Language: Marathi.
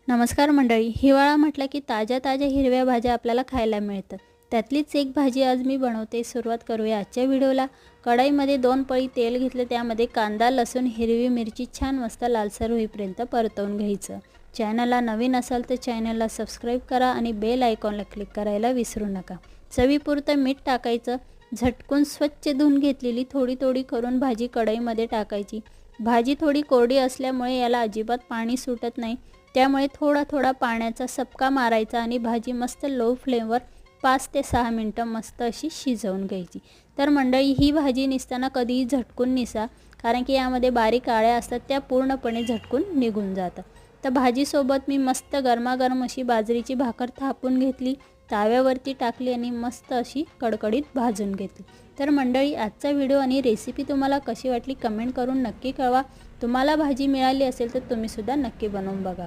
नमस्कार मंडळी, हिवाळा म्हटलं की ताज्या ताज्या हिरव्या भाज्या आपल्याला खायला मिळतात. त्यातलीच एक भाजी आज मी बनवते. सुरुवात करूया आजच्या व्हिडिओला. कढईमध्ये 2 पळी तेल घेतले, त्यामध्ये कांदा, लसूण, हिरवी मिरची छान मस्त लालसर होईपर्यंत परतवून घ्यायचं. चॅनलला नवीन असाल तर चॅनलला सबस्क्राईब करा आणि बेल आयकॉनला क्लिक करायला विसरू नका. चवीपुरतं मीठ टाकायचं. झटकून स्वच्छ धुवून घेतलेली थोडी थोडी करून भाजी कढईमध्ये टाकायची. भाजी थोडी कोरडी असल्यामुळे याला अजिबात पाणी सुटत नाही, त्यामुळे थोडा थोडा पाण्याचा सपका मारायचा आणि भाजी मस्त लो फ्लेमवर 5 ते 6 मिनटं मस्त अशी शिजवून घ्यायची. तर मंडळी, ही भाजी निसताना कधीही झटकून निसा, कारण की यामध्ये बारीक आळ्या असतात, त्या पूर्णपणे झटकून निघून जातात. तर भाजीसोबत मी मस्त गरमागरम अशी बाजरीची भाकर थापून घेतली, ताव्यावरती टाकली आणि मस्त अशी कडकडीत भाजून घेतली. तर मंडळी, आजचा व्हिडिओ आणि रेसिपी तुम्हाला कशी वाटली कमेंट करून नक्की कळवा. तुम्हाला भाजी मिळाली असेल तर तुम्हीसुद्धा नक्की बनवून बघा.